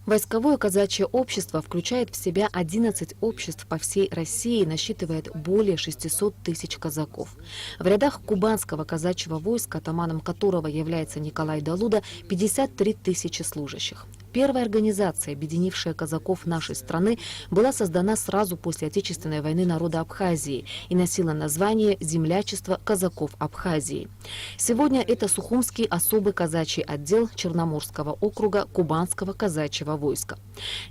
Войсковое казачье общество включает в себя 11 обществ по всей России и насчитывает более 600 тысяч казаков. В рядах кубанского казачьего войска, атаманом которого является Николай Далуда, 53 тысячи служащих. Первая организация, объединившая казаков нашей страны, была создана сразу после Отечественной войны народа Абхазии и носила название «Землячество казаков Абхазии». Сегодня это Сухумский особый казачий отдел Черноморского округа Кубанского казачьего войска.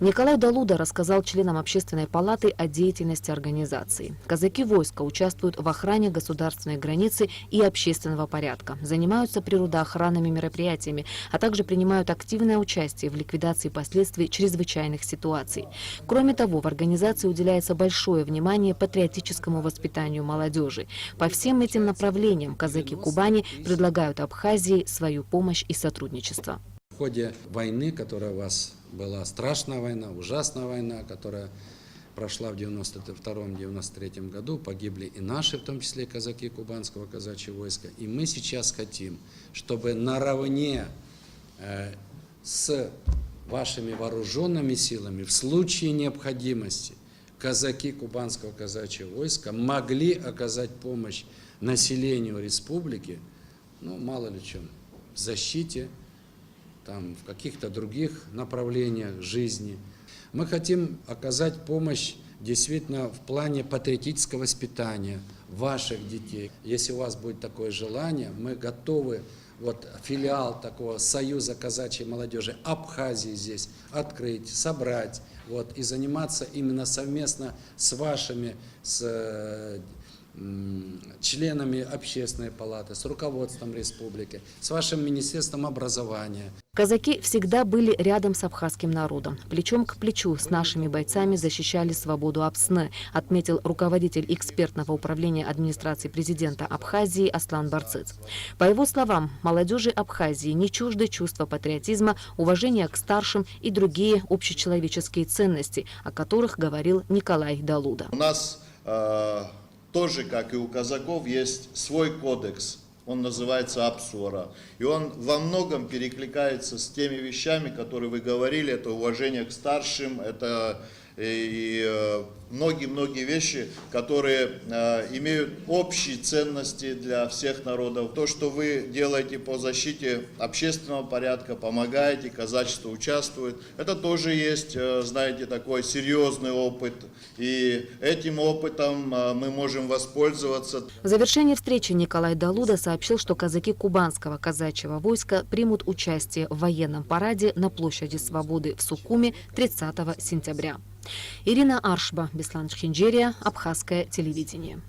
Николай Далуда рассказал членам Общественной палаты о деятельности организации. Казаки войска участвуют в охране государственной границы и общественного порядка, занимаются природоохранными мероприятиями, а также принимают активное участие в ликвидации последствий чрезвычайных ситуаций. Кроме того, в организации уделяется большое внимание патриотическому воспитанию молодежи. По всем этим направлениям казаки Кубани предлагают Абхазии свою помощь и сотрудничество. В ходе войны, которая у вас была страшная война, ужасная война, которая прошла в 1992-1993 году, погибли и наши, в том числе и казаки Кубанского казачьего войска. И мы сейчас хотим, чтобы наравне с вашими вооруженными силами в случае необходимости казаки Кубанского казачьего войска могли оказать помощь населению республики, ну, мало ли чем, в защите, там, в каких-то других направлениях жизни. Мы хотим оказать помощь действительно в плане патриотического воспитания ваших детей. Если у вас будет такое желание, мы готовы филиал такого Союза казачьей молодежи Абхазии здесь открыть, собрать и заниматься именно совместно с вашими, членами общественной палаты, с руководством республики, с вашим министерством образования. Казаки всегда были рядом с абхазским народом. Плечом к плечу с нашими бойцами защищали свободу Апсны, отметил руководитель экспертного управления администрации президента Абхазии Аслан Барцыц. По его словам, молодежи Абхазии не чужды чувства патриотизма, уважения к старшим и другие общечеловеческие ценности, о которых говорил Николай Далуда. У нас тоже, как и у казаков, есть свой кодекс, он называется Апсуара. И он во многом перекликается с теми вещами, которые вы говорили, это уважение к старшим, это и многие-многие вещи, которые имеют общие ценности для всех народов. То, что вы делаете по защите общественного порядка, помогаете, казачество участвует, это тоже есть, знаете, такой серьезный опыт. И этим опытом мы можем воспользоваться. В завершении встречи Николай Далуда сообщил, что казаки Кубанского казачьего войска примут участие в военном параде на площади Свободы в Сухуми 30 сентября. Ирина Аршба, Беслан Шхинджерия, Абхазское телевидение.